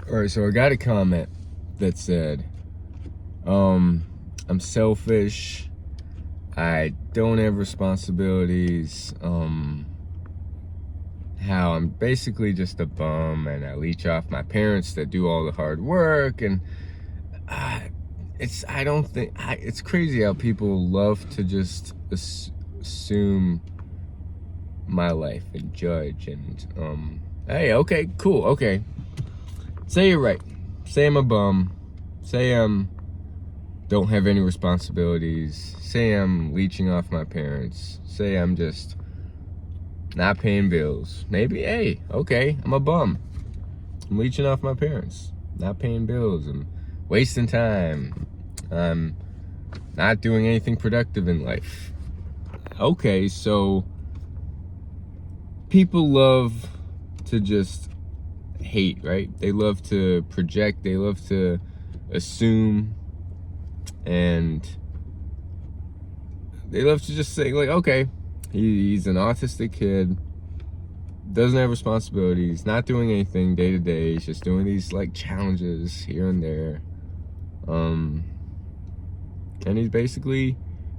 All right, so I got a comment that said, I'm selfish, I don't have responsibilities, how I'm basically just a bum and I leech off my parents that do all the hard work, and it's crazy how people love to just assume my life and judge, and hey, okay, cool, okay, say you're right, say I'm a bum, say I'm don't have any responsibilities, say I'm leeching off my parents, say I'm just not paying bills. Maybe, hey, okay, I'm a bum, I'm leeching off my parents, not paying bills, I'm wasting time, I'm not doing anything productive in life. Okay, so people love to just hate, right? They love to project, they love to assume, and they love to just say, like, okay, he's an autistic kid, doesn't have responsibilities, not doing anything day to day, he's just doing these like challenges here and there, and he's basically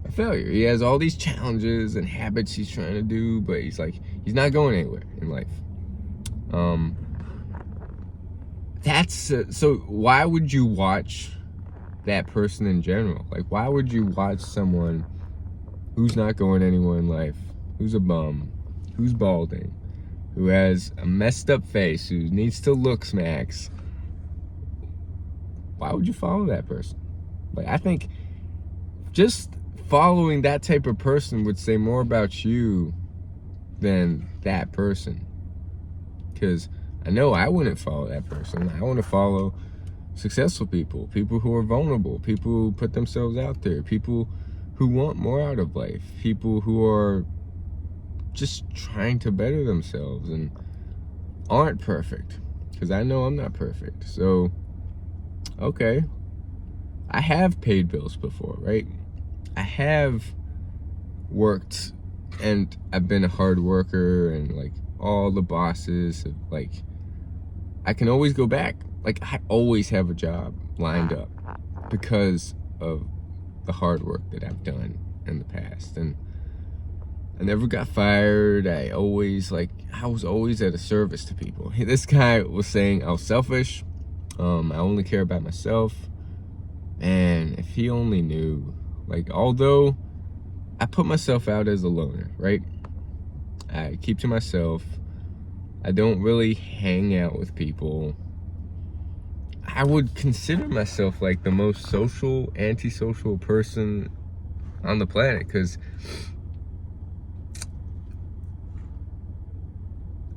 a failure. He has all these challenges and habits he's trying to do, but he's not going anywhere in life. So why would you watch that person in general? Like, why would you watch someone who's not going anywhere in life, who's a bum, who's balding, who has a messed up face, who needs to look smacks? Why would you follow that person? Like, I think just following that type of person would say more about you than that person. Because I know I wouldn't follow that person. I want to follow successful people, people who are vulnerable, people who put themselves out there, people who want more out of life, people who are just trying to better themselves and aren't perfect. Because I know I'm not perfect. So, okay, I have paid bills before, right? I have worked and I've been a hard worker, and like all the bosses have, like, I can always go back. Like, I always have a job lined up because of the hard work that I've done in the past, and I never got fired. I was always at a service to people. This guy was saying I was selfish, I only care about myself, and if he only knew. Like, although I put myself out as a loner, right? I keep to myself. I don't really hang out with people. I would consider myself like the most social, antisocial person on the planet, because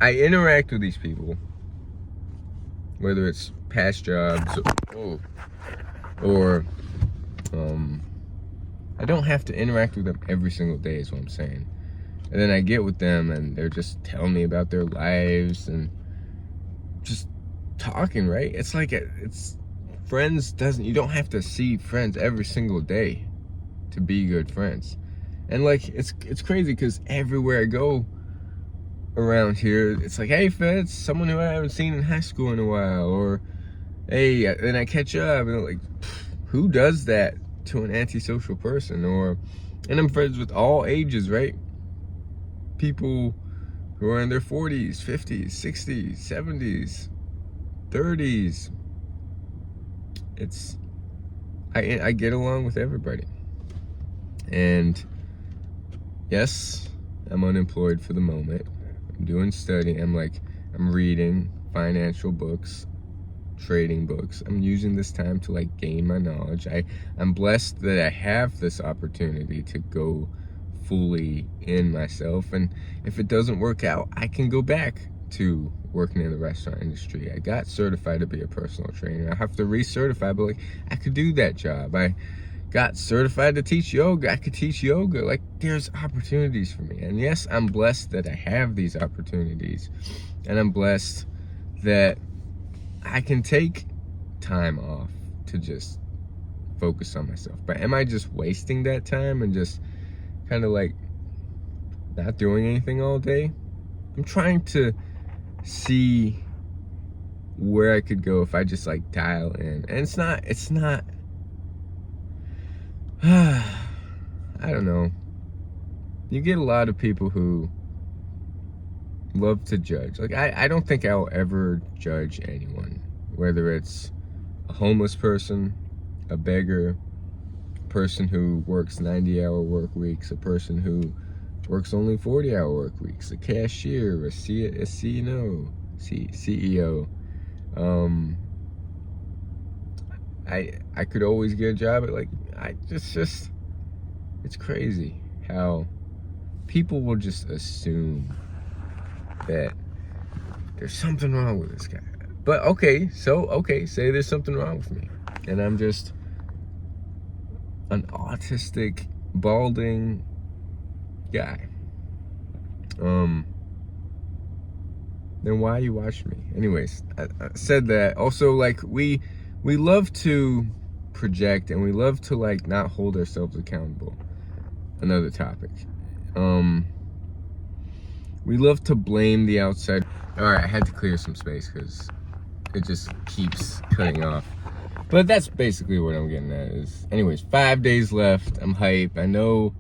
I interact with these people, whether it's past jobs or I don't have to interact with them every single day, is what I'm saying. And then I get with them and they're just telling me about their lives and just talking, right? It's like you don't have to see friends every single day to be good friends. And like, it's crazy because everywhere I go around here, it's like, hey, Feds, someone who I haven't seen in high school in a while, or hey, and I catch up and I'm like, who does that to an antisocial person? And I'm friends with all ages, right? People who are in their 40s, 50s, 60s, 70s, 30s. I get along with everybody. And yes, I'm unemployed for the moment. I'm doing study. I'm reading financial books, trading books. I'm using this time to like gain my knowledge. I'm blessed that I have this opportunity to go fully in myself, and if it doesn't work out, I can go back to working in the restaurant industry. I got certified to be a personal trainer. I have to recertify, but like, I could do that job. I got certified to teach yoga. I could teach yoga. Like, there's opportunities for me. And yes, I'm blessed that I have these opportunities, and I'm blessed that I can take time off to just focus on myself. But am I just wasting that time and just kind of like not doing anything all day? I'm trying to see where I could go if I just like dial in. And it's not I don't know. You get a lot of people who love to judge. Like, I don't think I'll ever judge anyone, whether it's a homeless person, a beggar, a person who works 90-hour work weeks, a person who works only 40-hour work weeks, a cashier, a CEO. I could always get a job at, like, it's crazy how people will just assume that there's something wrong with this guy. But say there's something wrong with me, and I'm just an autistic, balding guy. Then why you watch me? Anyways, I said that. Also, like, we love to project, and we love to, like, not hold ourselves accountable. Another topic. We love to blame the outside. All right, I had to clear some space because it just keeps cutting off. But that's basically what I'm getting at. Anyways, 5 days left. I'm hype. I know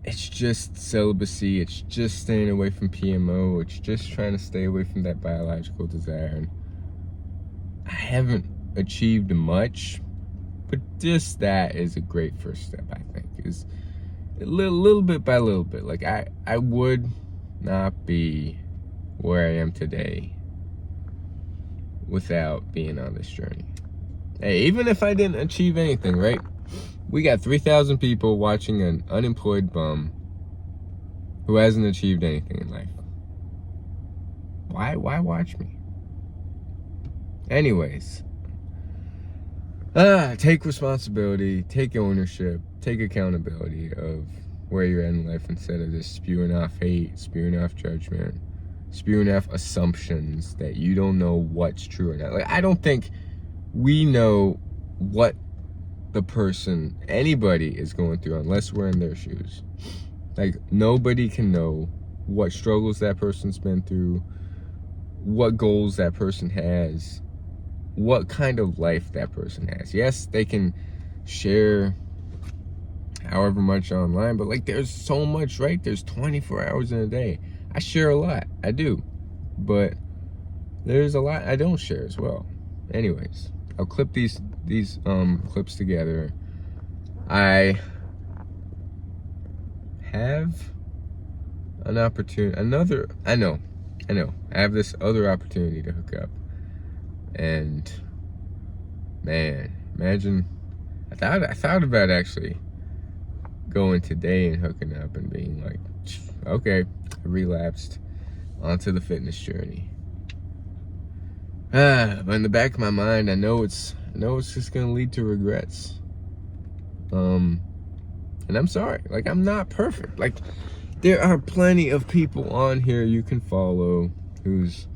it's just celibacy. It's just staying away from PMO. It's just trying to stay away from that biological desire. And I haven't achieved much, but just that is a great first step, I think. Is a little bit by little bit. Like, I would not be where I am today without being on this journey. Hey, even if I didn't achieve anything, right? We got 3,000 people watching an unemployed bum who hasn't achieved anything in life. Why watch me? Anyways, take responsibility, take ownership, take accountability of where you're at in life instead of just spewing off hate, spewing off judgment, spewing off assumptions that you don't know what's true or not. Like, I don't think we know what the person, anybody, is going through unless we're in their shoes. Like, nobody can know what struggles that person's been through, what goals that person has, what kind of life that person has. Yes, they can share however much online, but, like, there's so much, right? There's 24 hours in a day. I share a lot, I do, but there's a lot I don't share as well. Anyways, I'll clip these clips together. I have an opportunity, I know, I have this other opportunity to hook up, and man, imagine, I thought about actually going today and hooking up and being like, okay, I relapsed onto the fitness journey. But in the back of my mind, I know it's just gonna lead to regrets. And I'm sorry. Like, I'm not perfect. Like, there are plenty of people on here you can follow who's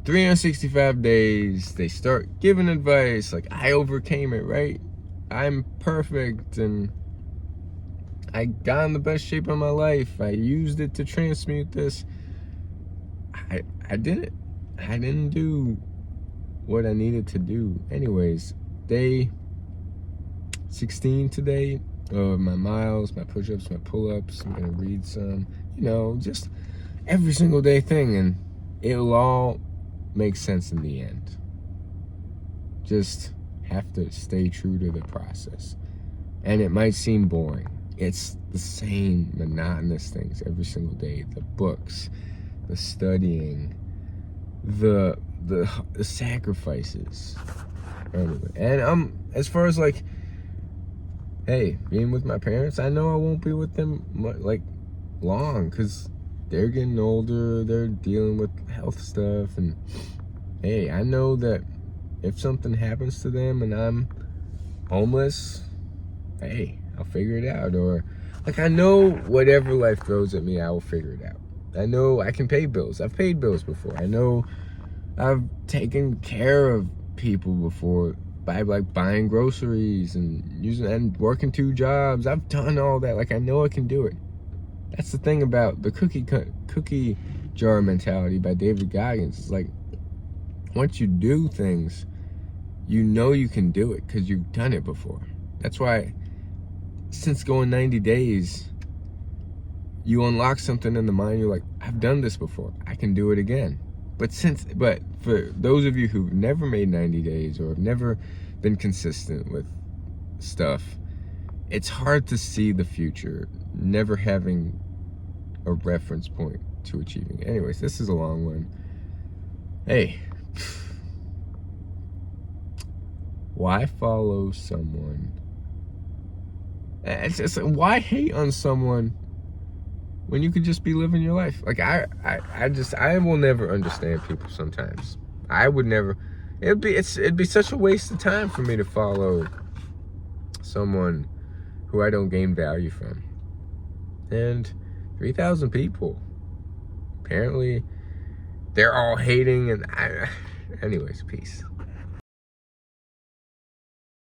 365 days, they start giving advice like, I overcame it, right? I'm perfect, and I got in the best shape of my life. I used it to transmute this. I didn't. I didn't do what I needed to do. Anyways, day 16 today of my miles, my push-ups, my pull-ups. I'm gonna read some, just every single day thing, and it'll all make sense in the end. Just have to stay true to the process. And it might seem boring. It's the same monotonous things every single day. The books, the studying, the sacrifices. Anyway, and as far as, like, hey, being with my parents, I know I won't be with them like long, because they're getting older, they're dealing with health stuff, and hey, I know that if something happens to them and I'm homeless, hey, I'll figure it out. Or, like, I know whatever life throws at me, I will figure it out. I know I can pay bills. I've paid bills before. I know I've taken care of people before by, like, buying groceries and working 2 jobs. I've done all that. Like, I know I can do it. That's the thing about the cookie jar mentality by David Goggins. It's like, once you do things, you know you can do it because you've done it before. That's why, since going 90 days, you unlock something in the mind. You're like, I've done this before. I can do it again. But for those of you who've never made 90 days or have never been consistent with stuff, it's hard to see the future, never having a reference point to achieving it. Anyways, this is a long one. Hey, why follow someone? It's just, why hate on someone when you could just be living your life? Like I will never understand people sometimes. I would never. It'd be such a waste of time for me to follow someone who I don't gain value from. And 3,000 people, apparently, they're all hating. And anyways, peace.